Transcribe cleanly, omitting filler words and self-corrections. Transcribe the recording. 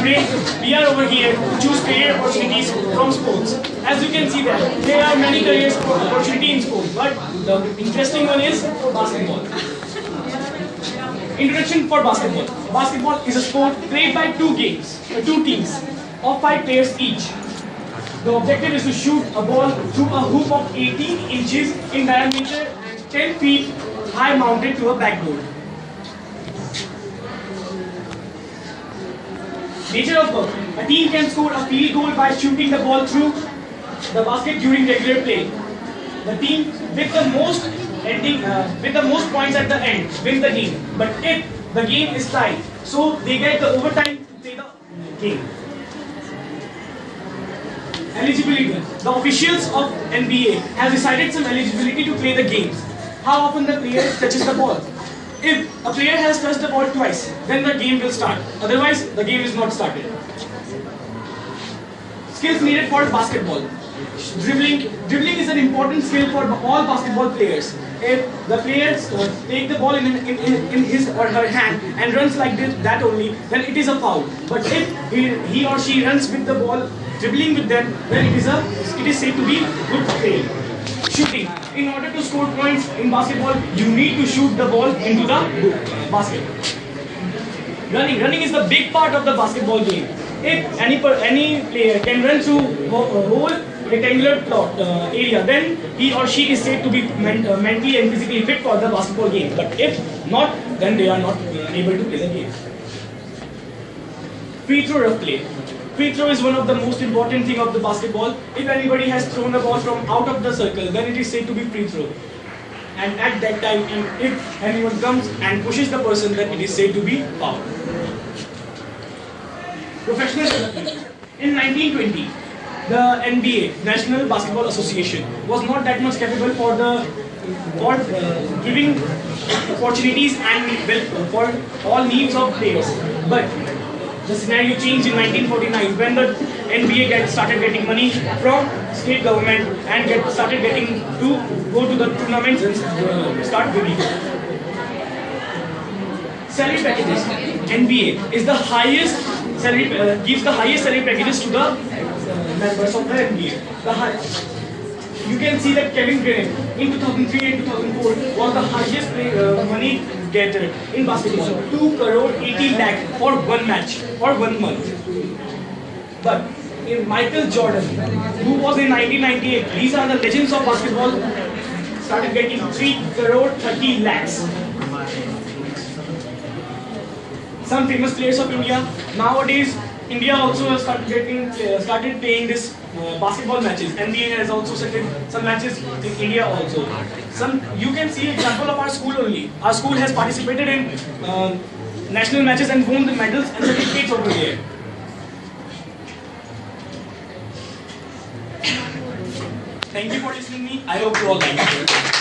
Today, we are over here to choose career opportunities from sports. As you can see there are many career opportunities in sports, but the interesting one is basketball. Introduction for basketball. Basketball is a sport played by two teams of 5 players each. The objective is to shoot a ball through a hoop of 18 inches in diameter and 10 feet high mounted to a backboard. Nature of work. A team can score a field goal by shooting the ball through the basket during regular play. The team with the most points at the end wins the game. But if the game is tied, so they get the overtime to play the game. Eligibility. The officials of NBA have decided some eligibility to play the games. How often the player touches the ball. If a player has touched the ball twice, then the game will start. Otherwise, the game is not started. Skills needed for basketball. Dribbling is an important skill for all basketball players. If the players take the ball in his or her hand and runs like that only, then it is a foul. But if he or she runs with the ball, dribbling with them, then it is said to be good play. Shooting. In order to score points in basketball, you need to shoot the ball into the basket. Running is the big part of the basketball game. If any player can run through a whole rectangular plot area, then he or she is said to be mentally and physically fit for the basketball game. But if not, then they are not able to play the game. Free throw rough play. Free throw is one of the most important thing of the basketball. If anybody has thrown the ball from out of the circle, then it is said to be free throw. And at that time, if anyone comes and pushes the person, then it is said to be foul. Professional development. In 1920, the NBA, National Basketball Association, was not that much capable for giving opportunities and for all needs of players. But the scenario changed in 1949 when the NBA started getting money from state government and started getting to go to the tournaments and start winning. Salary packages. NBA is the highest salary, gives the highest salary packages to the members of the NBA. You can see that Kevin Durant in 2003 and 2004 was the highest money getter in basketball, 2 crore 80 lakh for one match or 1 month. But in Michael Jordan, who was in 1998, these are the legends of basketball, started getting 3 crore 30 lakhs. Some famous players of India. Nowadays, India also has started playing this basketball matches. NBA has also started some matches in India also. You can see example of our school only. Our school has participated in national matches and won the medals and certificates over there. Thank you for listening to me. I hope you all like it.